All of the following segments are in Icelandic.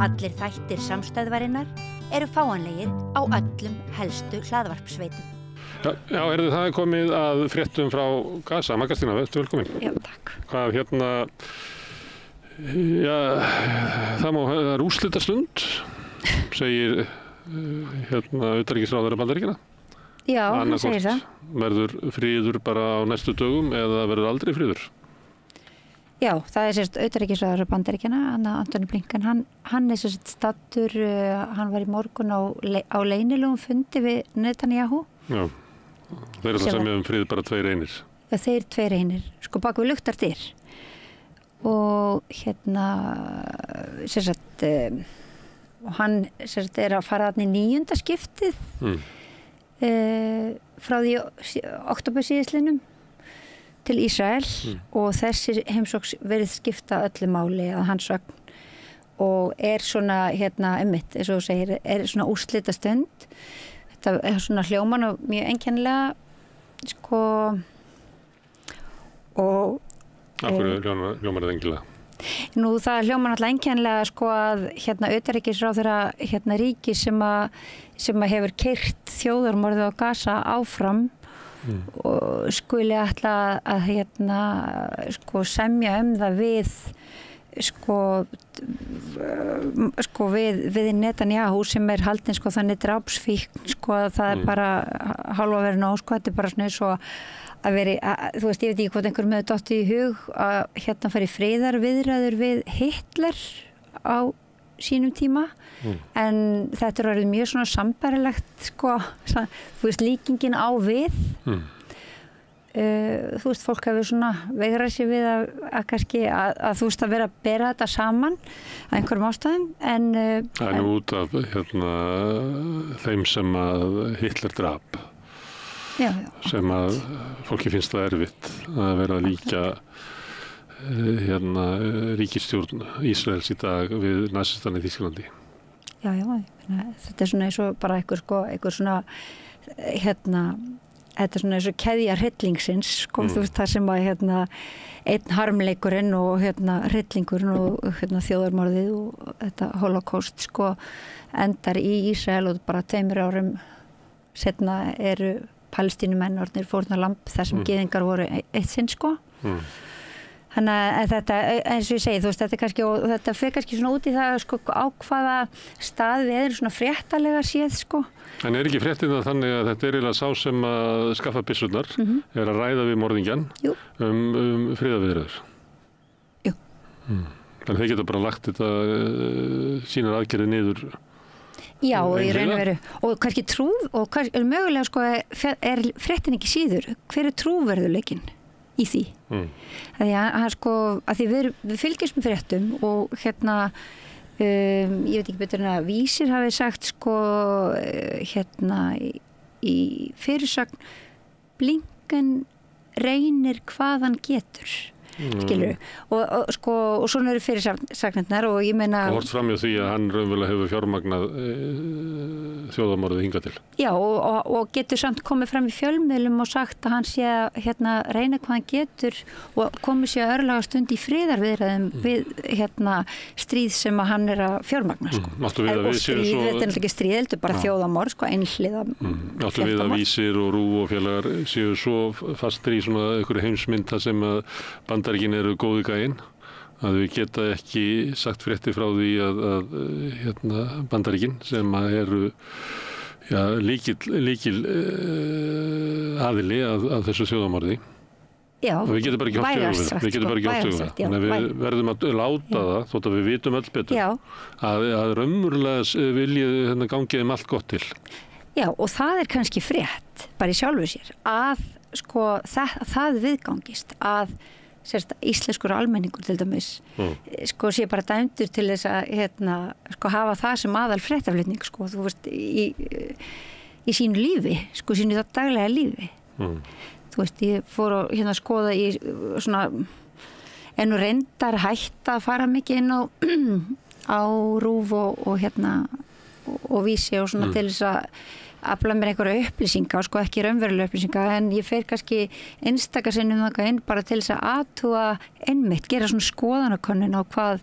Allir þættir samstæðvarinnar eru fáanlegir á öllum helstu hlaðvarpsveitum. Já, það komið að fréttum frá Gaza. Magdalena, vertu velkomin. Já, takk. Hvað það er úrslitastund, segir utanríkisráðherra Bandaríkjanna. Já, hann segir það. Verður friður bara á næstu dögum eða verður aldrei friður? Já, það er sérst utanríkisráðherra Bandaríkjanna, Antony Blinken, hann er sérst stattur, hann var í morgun á leynilegum fundi við Netanyahu. Já, þeir eru það semja frið bara 2 einir. Já, þeir 2 einir, sko bak við luktar dyr. Og sérst, hann sérst er að fara þarna í 9. skiptið frá því október síðastliðnum til Ísrael og þessi heimsókn verið skipta öllu máli að hans sögn og er svona einmitt, eins og þú segir, er svona úrslitastund. Þetta er svona hljóman og mjög einkennilega sko og Af hverju hljómar það engilega? Nú það hljómar náttúrulega einkennilega sko að utanríkisráðherra ríki sem hefur keyrt þjóðarmorðið á Gaza áfram og skuli ætla að sko semja það við við Netanyahu sem er haldinn sko þannig drápsfíkn sko að það er bara hálfa verið nóg sko, þetta er bara svona eins og að veri, þú veist, ég veit ekki hvort einhver með dottið í hug að fara í friðarviðræður við Hitler á sínum tíma en þetta er orðið mjög svona sambærilegt sko, þú veist, líkingin á við þú veist, fólk hefur svona veigrað sér við að kannski að þú veist að vera að bera þetta saman að einhverjum ástæðum en það er nú út af þeim sem að Hitler drap sem að fólki finnst það erfitt að vera að líka ríkisstjórn Ísraels í dag við nasistan í Þýskalandi. Já, þetta er svona eins og bara einhver svona þetta er svona eins og keðja hryllingsins sko, þú veist það sem að einn harmleikurinn og hryllingurinn og þjóðarmorðið og þetta holocaust sko endar í Ísrael og bara 2 árum setna eru Palestínumenn orðnir fórnarlamb þar sem gyðingar voru eitt sinn sko. Þannig að þetta, eins og ég segi, þú veist, þetta er kannski, og þetta fer kannski svona út í það sko á hvaða stað við erum svona fréttalega séð sko. En er ekki fréttin það þannig að þetta er eiginlega sá sem að skaffa byssurnar er að ræða við morðingjan friðarviðræður? Jú. Þannig þeir geta bara lagt þetta sínar aðgerðir niður. Já, í raun og veru. Og kannski mögulega sko er fréttin ekki síður. Hver er trúverðuleikinn í því? Því við fylgjumst með fréttum og ég veit ekki betur en að Vísir hafi sagt sko í fyrirsögn Blinken reynir hvað hann getur. Skilur og svona eru fyrirsagnirnar og ég meina og hort fram hjá því að hann raunverulega hefur fjármagnað þjóðarmorðið hingað til. Já, og getur samt komið fram í fjölmiðlum og sagt að hann sé að reyna hvað hann getur og komið sér að örlaga stund í friðarviðræðum við stríð sem að hann er að fjármagna sko. Áttu við að við séu svo þetta er ekki stríð, þetta er bara þjóðarmorð sko, einhliða Áttu við að Vísir og RÚV og félagar séu svo fastir í svona einhverju heimsmynd þar sem að Bandaríkin eru góði gæinn að við geta ekki sagt fréttir frá því að Bandaríkin sem eru líkil aðili að þessu þjóðarmorði. Já, og við getum bara ekki átt við það. Þannig að við verðum að láta það þótt að við vitum öll betur að raunverulega viljið gangið allt gott til. Já, og það er kannski frétt bara í sjálfu sér að sko það viðgangist að íslenskur almenningur til dæmis sko sé bara dæmdur til þess að sko hafa það sem aðal fréttaflutning sko þú veist í sínu lífi sko sínu það daglega lífi þú veist ég fór að skoða í svona en reyndar hætt að fara mikið inn á RÚV og Vísi og svona til þess að afla mér einhverja upplýsinga, sko ekki raunverulega upplýsinga, en ég fer kannski einstaka sinnum þangað inn bara til þess að athuga einmitt, gera svona skoðanakönnun á hvað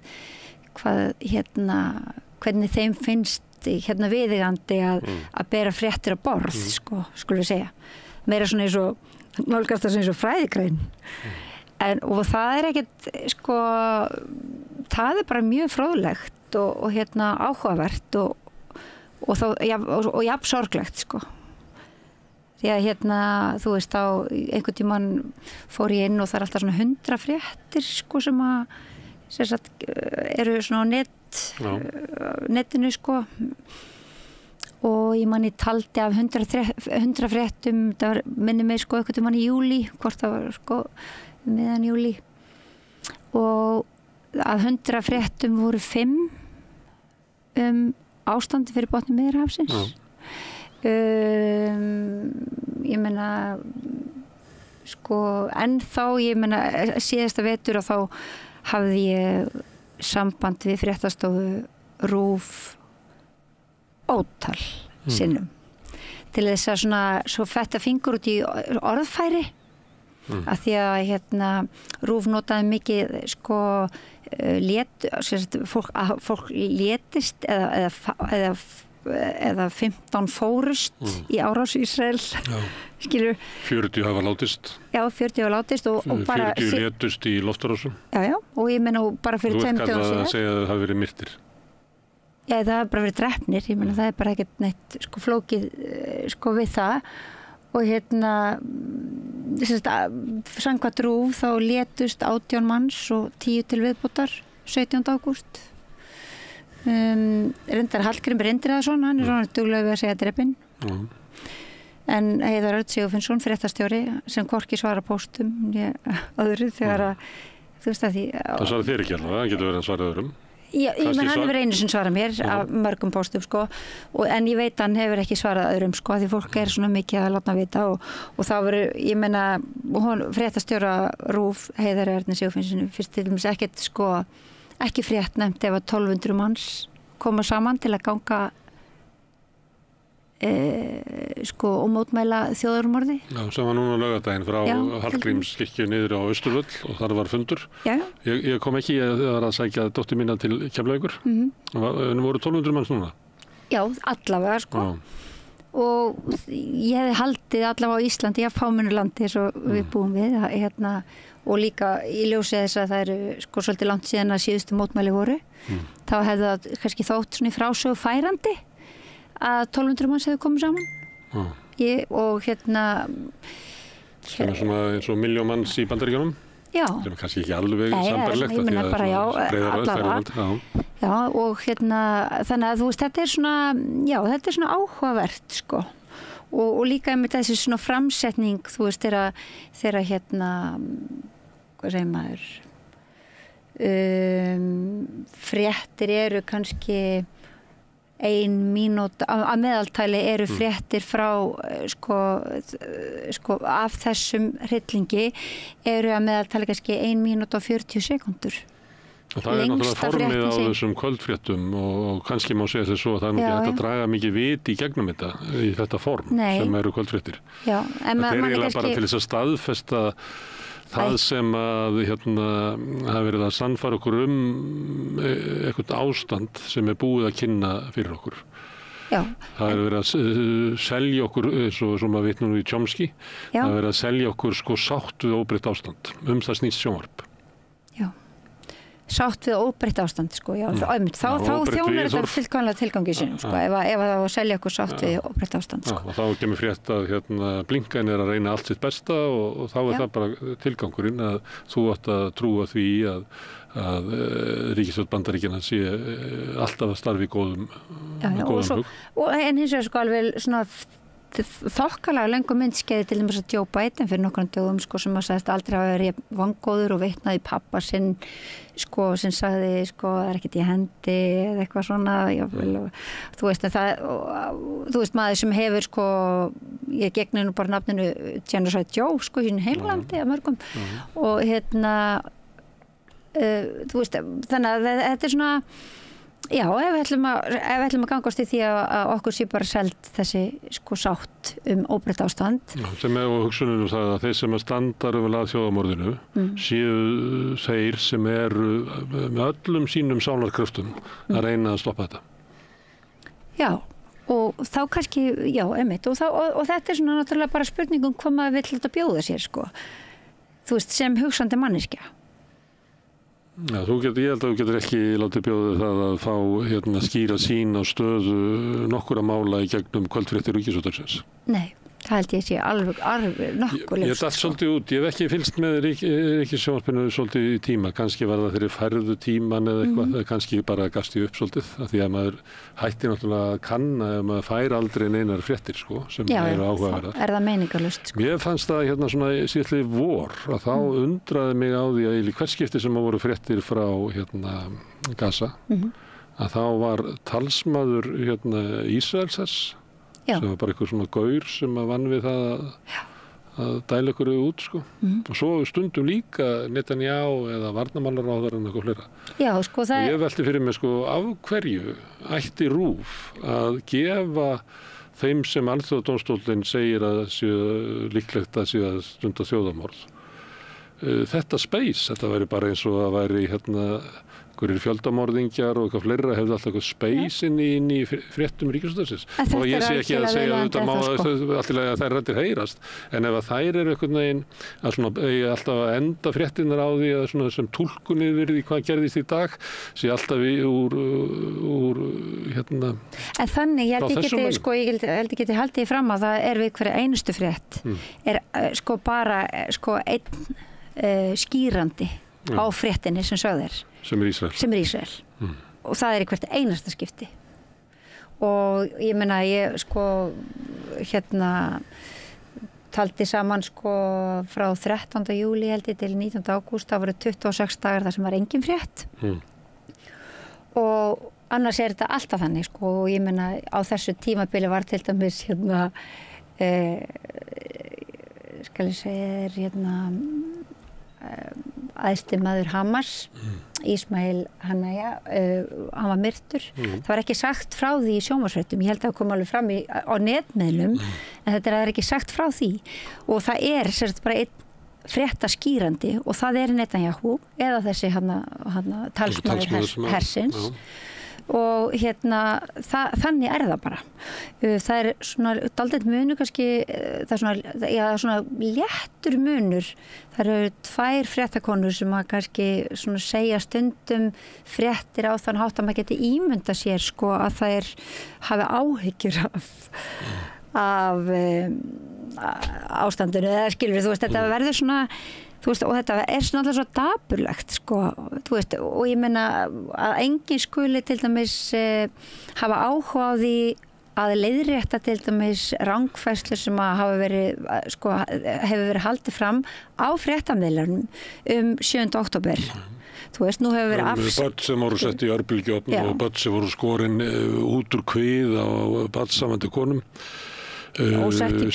hvernig þeim finnst hérna viðeigandi að bera fréttir á borð, sko, skulum við segja. Meira svona eins og nálgast það eins og fræðigrein. Og það ekkert, sko, það bara mjög fróðlegt og hérna áhugavert og jafn sorglegt, sko. Því að hérna, þú veist, á einhvern tímann fór ég inn og það alltaf svona 100 fréttir, sko, sem eru svona á netinu, sko. Og ég man ég taldi af 100 fréttum, það var, minni mig, sko, einhvern tímann í júlí, hvort það var, sko, miðan júlí. Og af 100 fréttum voru 5 ástandi fyrir botni Miðjarðarhafsins. Ég meina, sko, ennþá, ég meina, síðasta vetur og þá hafði ég samband við fréttastofu RÚV ótal sinnum til þess að svona, svo fetta fingur út í orðfæri af því að hérna RÚV notaði mikið, sko, fólk létist eða 15 fórust í árás í Ísrael, skilur. 40 hafa látist. Já, 40 hafa látist og bara 40 létust í loftárásum. Já, og ég meina bara fyrir 20 ára síðan. Þú ert kallað að segja að það hafi verið myrtir. Já, það hafi bara verið drepnir, ég meina það bara ekkert neitt, sko, flókið, sko, við það og hérna samkvæmt RÚV þá létust 18 manns og 10 til viðbótar 17. ágúst. Reyndar Hallgrímur Indriðason, hann svona duglegur við að segja drepinn. En Heiðar Örn Sigurfinnsson, fréttastjóri, sem hvorki svara póstum öðru þegar að, þú veist að því. Það svarar þér ekki alveg, það getur verið að svara öðrum. Já, menn hann hefur einu sem svarað mér af mörgum póstum, sko, en ég veit hann hefur ekki svarað öðrum, sko, því fólk svona mikið að láta vita og þá verður, ég meina, fréttastjóra RÚV Heiðar Örn Sigurfinnsson fyrst til dæmis ekkert, sko, ekki frétt nefnt ef að 1200 manns koma saman til að ganga sko og mótmæla þjóðarmorði. Já, sem var núna laugardaginn frá Hallgrímskirkju niður á Austurvöll og þar var fundur. Já. Ég kom ekki, ég var að sækja dóttur mína til Keflavíkur. En voru 1200 manns núna? Já, allavega, sko. Og ég hefði haldið allavega á Íslandi, ég fámennu landi eins og við búum við, hérna, og líka í ljósi þess að það eru, sko, svolítið langt síðan að síðustu mótmæli voru. Þá hefði það kannski þótt svona í frásögu færandi að 1200 manns hefði komið saman. Og hérna sem svona eins og 1.000.000 manns í Bandaríkjunum. Já. Sem kannski ekki alveg sambærilegt. Ég meina bara, allavega. Já, og hérna, þannig að þú veist, þetta er svona áhugavert, sko. Og líka með þessi svona framsetning, þú veist, þegar hérna, hvað segir maður, fréttir eru kannski 1 mínúta, að meðaltali eru fréttir frá, sko, af þessum hryllingi eru að meðaltali kannski 1 mínúta og 40 sekúndur. Það náttúrulega formið á þessum kvöldfréttum og kannski má segja þess að það ekki hægt að draga mikið vit í gegnum þetta form sem eru kvöldfréttir. Já, þetta eiginlega bara til þess að staðfesta það sem að hafa verið að sannfæra okkur eitthvað ástand sem búið að kynna fyrir okkur. Já. Það verið að selja okkur, svo maður vitnum í Chomsky, það verið að selja okkur, sko, sátt við óbreytt ástand. Það snýst sjónvarp. Sátt við óbreytt ástand, sko, já. Þá þjónar þetta fullkomlega tilgangi sínum, sko, ef það var að selja okkur sátt við óbreytt ástand, sko. Já, og þá kemur frétt að Blinken að reyna allt sitt besta og þá það bara tilgangurinn að þú átt að trúa því að ríkisstjórn Bandaríkjanna sé alltaf að starfi í góðum hug. En hins vegar, sko, alveg svona þokkalega löngu myndskeiði til þess að Joe Biden fyrir nokkrum dögum, sko, sem að sagðist aldrei hafa verið vangóður og vitnaði pappa sinn, sko, sem sagði, sko, það ekkert í hendi eða eitthvað svona, þú veist, þú veist, maður sem hefur, sko, ég gegni nú bara nafninu Genocide Joe, sko, í heimlandi af mörgum og hérna þú veist, þannig að þetta svona já, ef við ætlum að gangast í því að okkur sé bara seld þessi, sko, sátt óbreytt ástand. Já, sem og hugsunum það að þeir sem standa að þjóðamorðinu séu þeir sem eru með öllum sínum sálarkröftum að reyna að stoppa þetta. Já, og þá kannski, já, einmitt, og þetta svona náttúrulega bara spurningum hvað maður vill þetta bjóða sér, sko. Þú veist, sem hugsandi manneskja. Já, ég held að þú getur ekki látið bjóða það að fá skýra sín á stöðu nokkura mála í gegnum kvöldfréttir Ríkisútvarpsins. Nei. Það held ég sé alveg nokkuð ljóst. Ég datt svolítið út, ég hef ekki fylgst með Ríkissjónvarpinu svolítið í tíma, kannski var það þeirri færðu tíman eða eitthvað, kannski bara gafst ég upp svolítið, af því að maður hætti náttúrulega að kanna ef maður fær aldrei neinar fréttir, sko, sem eru áhugaverðar. Já, er það meiningarlaust, sko. Mér fannst það svona síðastliðið vor, að þá undraði mig á því að í hvert skipti sem voru fréttir frá Gaza, að þá var talsmaður Ísraelsers, sem var bara eitthvað svona gaur sem að vann við það að dæla ykkur út, sko. Og svo stundum líka Netanyahu eða varnarmálaráðherra en eitthvað fleira. Já, sko, það og ég velti fyrir mig, sko, af hverju ætti RÚV að gefa þeim sem Alþjóðadómstóllinn segir að séu líklegt að séu að stunda þjóðarmorð. Þetta space, þetta væri bara eins og að væri einhverjir fjöldamorðingjar og eitthvað fleira, hefði alltaf eitthvað space inn í fréttum Ríkisútvarpsins. Og ég sé ekki að segja að þetta má alltilega að þær rættir heyrast, en ef að þær eru einhvern veginn að svona alltaf að enda fréttinnar á því að svona sem túlkunni verið í hvað gerðist í dag, sé alltaf úr En þannig, ég held ég geti haldið fram að það er við hverja einustu frétt, er sko bara einn skýrandi á fréttinni sem sögð sem er Ísrael. Og það er í hvert einasta skipti. Og ég meina, ég taldi saman frá 13. júlí held ég til 19. ágúst, það voru 26 dagar þar sem var engin frétt. Og annars er þetta alltaf þannig, og ég meina, á þessu tímabili var til dæmis skal ég segja æðsti maður Hamas, Ismail Haniyeh, hann var myrtur. Það var ekki sagt frá því í sjónvarpsfréttum, ég held að það kom alveg fram á netmiðlum, en þetta er ekki sagt frá því. Og það er bara einn fréttaskýrandi og það er Netanyahu eða þessi talsmaður hersins. Og þannig er það bara. Það er svona dálítið munur kannski, það er svona léttur munur. Það eru 2 fréttakonur sem að kannski svona segja stundum fréttir á þann hátt að maður geti ímynda sér, að þær hafi áhyggjur af ástandinu, eða skilur þú veist, þetta verður svona, þú veist, og þetta er svona alltaf svo dapurlegt, þú veist, og ég meina að enginn skuli til dæmis hafa áhuga á því að leiðrétta til dæmis rangfærslur sem að hafa verið, hefur verið haldið fram á fréttamiðlunum 7. október. Þú veist, nú hefur verið börn sem voru sett í örbylgjuofn og börn sem voru skorin út úr kvið á barnsamandi konum. Og sett í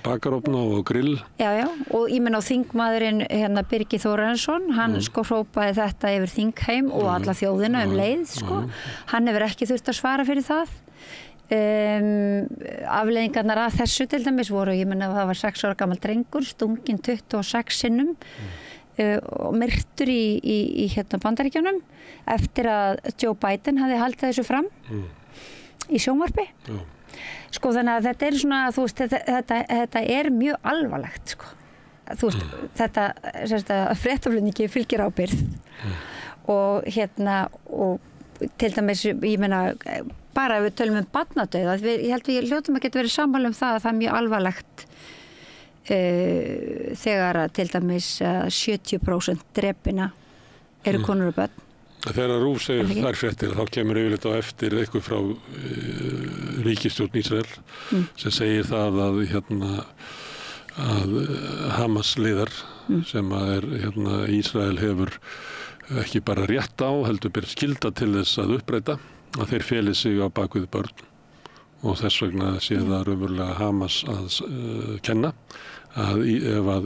bakarofna og grill. Já, og ég meina á þingmaðurinn Birgir Þórarinsson, hann hrópaði þetta yfir þingheim og alla þjóðina leið, hann hefur ekki þurft að svara fyrir það. Afleiðingarnar að þessu til dæmis voru, ég meina það var 6 ára gamall drengur, stunginn 26 sinnum og myrtur í Bandaríkjunum eftir að Joe Biden hafði haldið þessu fram í sjónvarpi. Þannig að þetta er svona, þú veist, þetta er mjög alvarlegt, þú veist, þetta fréttaflutningi fylgir ábyrgð og og til dæmis, ég meina, bara ef við tölum barnadauða, ég held við hljótum að geta verið sammála það að það er mjög alvarlegt þegar að til dæmis 70% drepina eru konur og börn. Þegar RÚV segir þær fréttir, þá kemur yfirleitt á eftir eitthvað frá ríkisstjórn Ísrael sem segir það að Hamas liðar sem að Ísrael hefur ekki bara rétt á, heldur ber skylda til þess að uppræta, að þeir feli sig á bakvið börn og þess vegna sé það raunverulega Hamas að kenna að ef að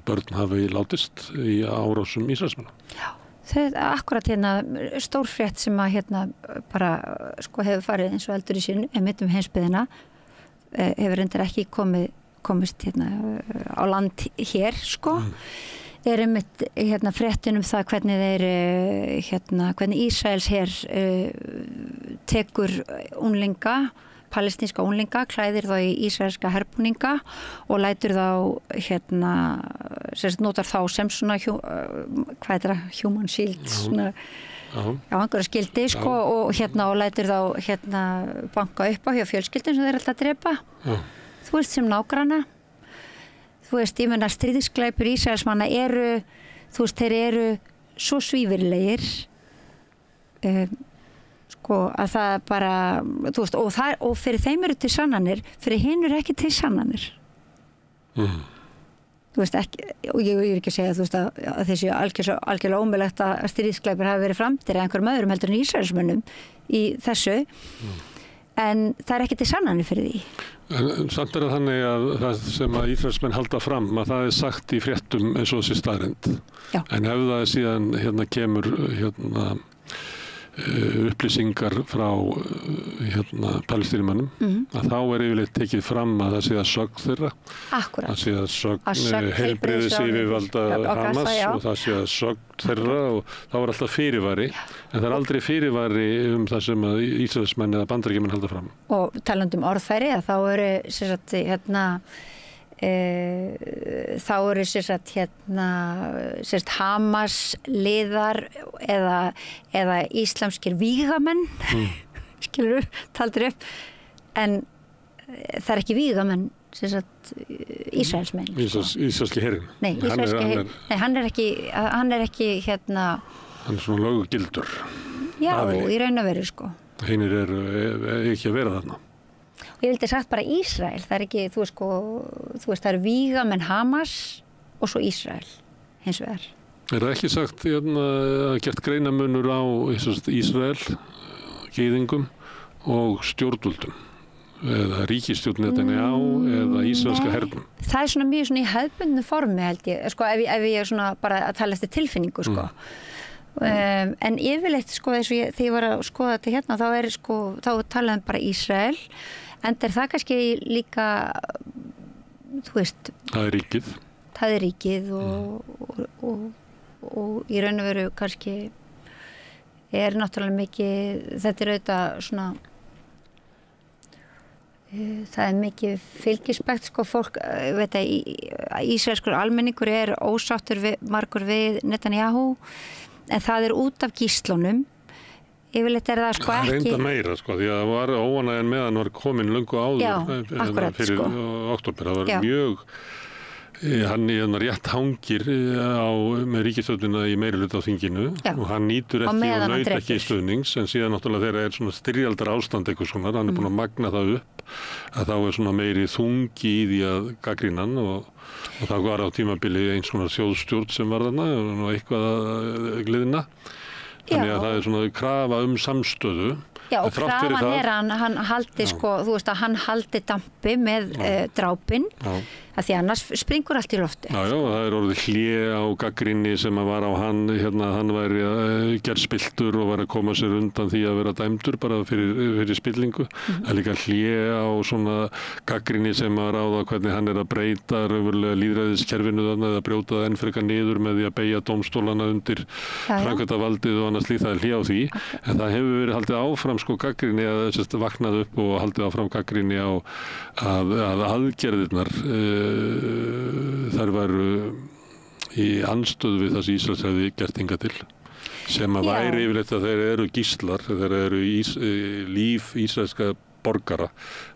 börn hafi látist í árásum Ísraelsmanna. Já. Það er akkurat stórfrétt sem að bara hefur farið eins og eldur í sín mitt heimsbyggðina, hefur reyndar ekki komist á land hér, er einmitt fréttin það hvernig þeir hvernig Ísraels her tekur unglinga, palestínska unglinga, klæðir þá í ísraelska herbúninga og lætur þá notar þá sem svona hvað er það, human shield svona, einhverja skildi sko, og lætur þá banka upp á hjá fjölskyldum sem þeir alltaf að drepa þú veist, sem nágranna þú veist, ég meina stríðisglæpir Ísraelsmanna eru, þú veist, þeir eru svo svívirlegir sko, að það bara þú veist, og fyrir þeim eru til sannanir, fyrir hinn eru ekki til sannanir þú veist, ekki, og ég er ekki að segja þú veist, að þessi algjörlega ómögulegt að stríðisglæpir hafi verið framdir eða einhverjum öðrum heldur en Ísraelsmönnum í þessu en það er ekki til sannanir fyrir því. En samt er það þannig að það sem að Ísraelsmenn halda fram að það er sagt í fréttum eins og þessi staðreynd. En ef það síðan kemur upplýsingar frá palestínumönnum að þá er yfirleitt tekið fram að það sé að sögn þeirra Akkúrat. að sé að sögn heilbrigðisyfirvalda Hamas og það sé að sögn þeirra og þá er alltaf fyrirvari en það er aldrei fyrirvari það sem að Ísraelsmenn eða Bandaríkjamenn halda fram. Og talandi orðfæri að þá eru sem sagt þá eru Hamas liðar eða íslamskir vígamenn skilur taldir upp en það er ekki vígamenn Ísraelsmenn Ísraelski herinn hann er ekki hann er svona löggildur í raun og veru sko hinnir eru ekki að vera þarna. Ég vildi sagt bara Ísrael, það er ekki, þú veist, það eru vígamenn Hamas og svo Ísrael, hins vegar. Er það ekki sagt að gert greinamunur á Ísrael, gyðingum og stjórnvöldum, eða ríkisstjórn eða ísraelska hernum? Það er svona mjög svona í hefðbundnu formi held ég, sko, ef ég svona bara að tala eftir tilfinningu, sko. En yfirleitt, sko, þegar ég var að skoða þetta þá er, sko, þá talaðum bara Ísrael, en það kannski líka, þú veist... Það er ríkið. Það er ríkið og í raun og veru kannski er náttúrulega mikið, þetta er auðvitað svona, það er mikið fylgispekt, sko, fólk, veit að ísraelskur almenningur er ósáttur margur við Netanyahu, en það er út af gíslunum. Yfirleitt er það sko ekki... Það reynda meira sko, því að það var óánægjan meðan var komin löngu áður fyrir október. Það var mjög, hann rétt hangir með ríkisstjórnina í meirihluta á þinginu og hann nýtur ekki og naut ekki stuðnings, en síðan náttúrulega þegar svona styrjaldar ástand eitthvað svona, hann er búin að magna það upp, að þá er svona meiri þungi í því að gagnrýna hann og það var á tímabili eins konar þjóðstjórn sem var þarna og eitthvað að gliðna. Þannig að það er svona krafa samstöðu. Já, og krafan er að hann haldi, sko, þú veist að hann haldi dampi með drápin, að því annars springur allt í lofti. Já, það er orðið hlé á gagnrýni sem að var á hann, hann væri gerð spilltur og var að koma sér undan því að vera dæmdur bara fyrir spillingu. Það er líka hlé á svona gagnrýni sem að ráða hvernig hann er að breyta raunverulega lýðræðiskerfinu þarna eða brjóta það enn frekar niður með því að beygja dómstólana undir framkvæmdarvaldið og annars líka það er hlé á því. En það hefur verið haldið áfram sko gagnrýni að vaknað upp og haldið áfram gagnrýni á að aðgerðirnar þar varu í andstöðu við það sem Ísraels hefði gert hingað til sem að væri yfirleitt að þeir eru gíslar, þeir eru líf ísraelska borgara,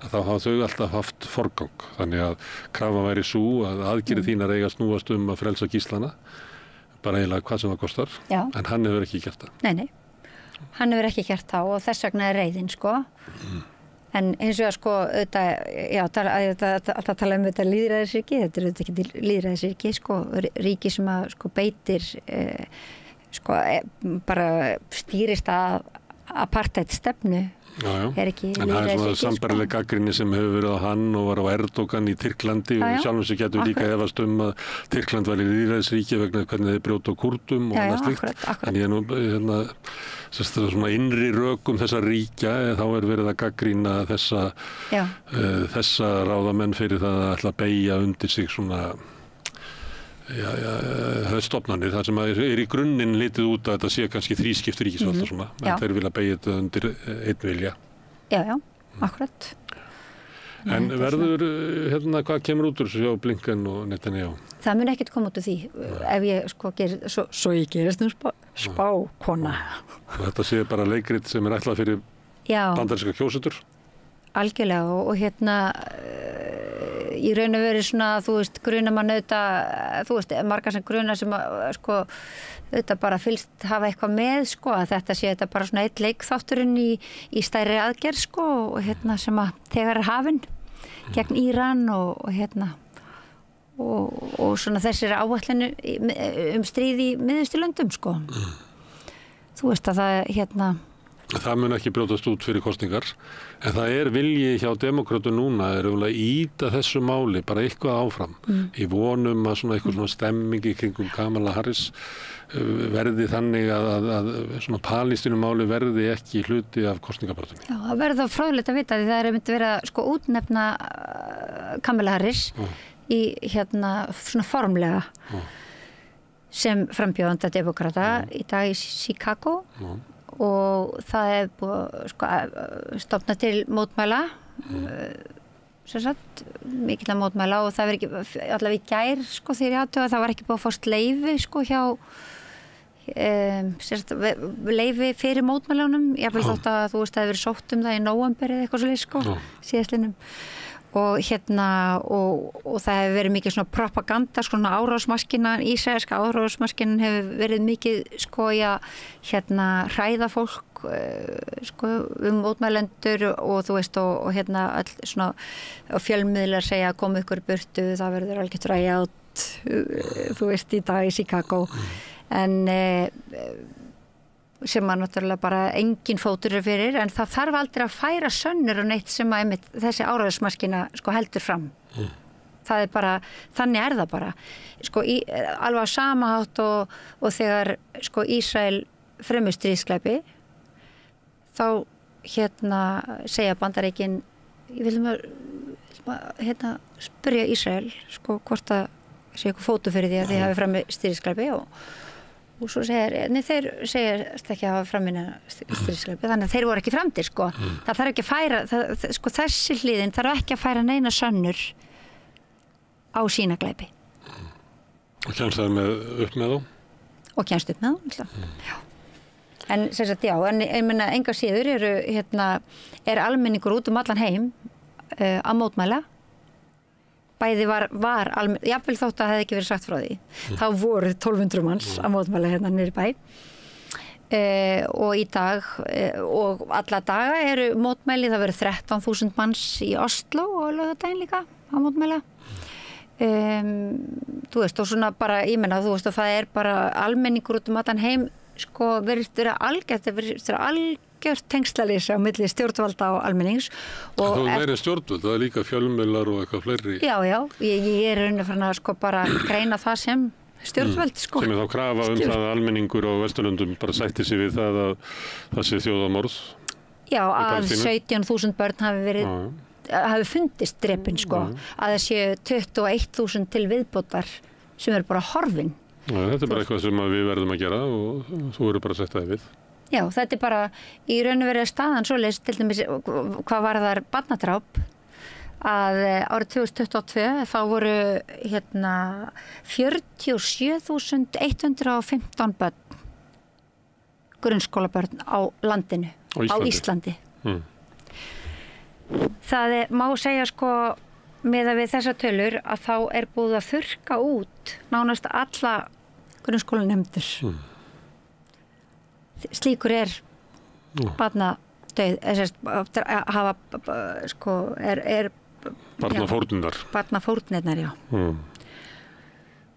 að þá hafa þau alltaf haft forgang. Þannig að krafan væri sú að aðgerðir þínar eiga snúast að frelsa gíslana, bara eiginlega hvað sem það kostar, en hann hefur ekki gert það. Nei, hann hefur ekki gert það og þess vegna er reiðin, sko. En eins og að sko, alltaf tala þetta lýðræðisríki, þetta er auðvitað ekki lýðræðisríki, sko, ríki sem að sko beitir, bara stýrist að apartheid stefnu. Er ekki en það er svona sambærileg gagnrýni sem hefur verið á hann og var á Erdogan í Tyrklandi og sjálfum sig getur líka efast að Tyrkland var í lýðræðisríki vegna hvernig þeir brjóta á Kúrdum og annað slíkt. En ég nú svona innri rökum þessa ríkja þá er verið að gagnrýna þessa ráðamenn fyrir það að ætla að beygja undir sig svona það stofnanir, það sem í grunninn litið út að þetta sé kannski þrískipt ríkisvald og svona, en þeir vilja beygja þetta undir einn vilja. Já, akkurat. En verður, hvað kemur út úr þessu hjá Blinken og Netanyahu? Það mun ekkert koma út úr því, ef ég svo ég gerist spákona. Þetta sé bara leikrit sem ætlað fyrir bandaríska kjósendur? Algjörlega og í raun og veru svona, gruna mann auðvitað, margar sem gruna sem auðvitað bara fylgst hafa eitthvað með, að þetta sé þetta bara svona eitt leikþátturinn í stærri aðgerð, og sem að þegar hafinn gegn Íran og svona þessir áætlinu stríð í Miðausturlöndum, Þú veist að það, Það mun ekki brjótast út fyrir kosningar, en það er vilji hjá demókrötum núna að ýta þessu máli bara eitthvað áfram í vonum að svona eitthvað svona stemmingi kringum Kamala Harris verði þannig að svona Palestínumáli verði ekki hluti af kosningabaráttunni. Já, það verður þá fróðlegt að vita því það myndi verið að útnefna Kamala Harris í svona formlega sem frambjóðanda demókrata í dag í Chicago. Og það búið stofna til mótmæla mikilla mótmæla og það verið ekki allavega í gær þegar ég aðtöga það var ekki búið að fást leyfi hjá leyfi fyrir mótmælunum ég vil þótt að þú veist að það verið sótt það í nóvember eða eitthvað svoleiðis síðastlinnum og og það hefur verið mikið svona propaganda árásmaskina, ísraelska árásmaskinin hefur verið mikið hræða fólk mótmælendur og þú veist og öll svona og fjölmiðlar segja að koma ykkur burtu, það verður algjört ræjátt þú veist í dag í Chicago en sem að náttúrulega bara engin fótur fyrir en það þarf aldrei að færa sönnur og neitt sem að þessi áræðismaskina heldur fram. Það er bara, þannig það bara. Alveg á sama hátt og þegar Ísrael fremur stríðsglæpi þá segja Bandaríkin ég vil spyrja Ísrael hvort það sé eitthvað fótur fyrir því að þið hafi fremur stríðsglæpi og svo þeir segist ekki að hafa framvinna stríðsglæpi, þannig að þeir voru ekki framdir það þarf ekki að færa þessi hliðin þarf ekki að færa neina sönnur á sína glæpi og kemst það upp með þá? Og kemst upp með þá en en ég meina enga síður er almenningur út allan heim að mótmæla bæði var jafnvel þótt að það hefði ekki verið sagt frá því. Þá voru 1200 manns að mótmæla niður í bæ. Og í dag og alla daga eru mótmæli, það verið 13.000 manns í Oslo og laugardaginn líka að mótmæla. Þú veist, og svona bara, ég meina, þú veist, og það er bara almenningur út allan heim, verið algjört tengslalýsa á milli stjórnvalda og almennings. Og það er meira stjórnvald, það er líka fjölmiðlar og eitthvað fleiri. Já, ég er raunin farin að bara greina það sem stjórnvald. Sem er þá krafa það að almenningur á Vesturlöndum bara sætti sig við það að það sé þjóðarmorð. Já, að 17.000 börn hafi fundist drepin, að það sé 21.000 til viðbótar sem eru bara horfin. Já, þetta er bara eitthvað sem við verðum að gera og þú eru bara að setja það við. Já, þetta er bara í raun og veru staðan svoleiðis til dæmis hvað varðar barnadráp að árið 2022 þá voru 47.115 börn grunnskólabörn á landinu á Íslandi. Það má segja meðan við þessar tölur að þá er búið að þurrka út nánast alla grunnskólanemndur. Slíkur er barnadauð hafa barnafórnirnar, já.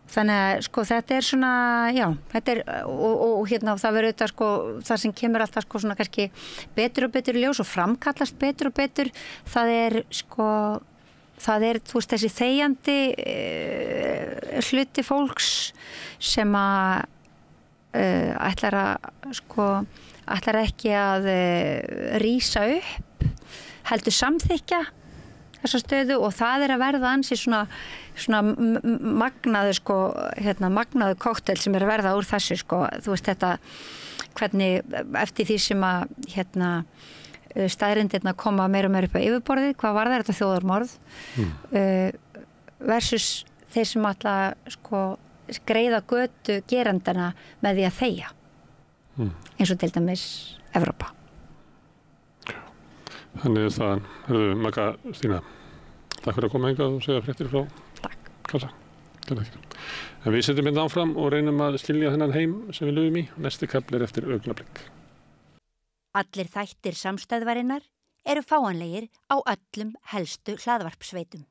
Þannig að þetta er svona, já, þetta er og það verður auðvitað það sem kemur alltaf svona kannski betur og betur ljós og framkallast betur og betur, það er þú veist þessi þegjandi hluti fólks sem að ætlar ekki að rísa upp heldur samþykja þessa stöðu og það að verða ansi svona magnaður magnaður kokteil sem að verða úr þessu þú veist þetta hvernig eftir því sem að staðreyndirnar koma meira og meira upp á yfirborðið, hvað var þetta þjóðarmorð versus þeir sem alltaf greiða götu gerandana með því að þegja eins og til dæmis Evrópa. Þannig það, Magga Stína, takk fyrir að koma hingað og segja fréttir frá Gaza. En við setjum hérna áfram og reynum að skilja þennan heim sem við lifum í. Næsti kafli eftir augnablik. Allir þættir samstæðvarinnar eru fáanlegir á öllum helstu hlaðvarpsveitum.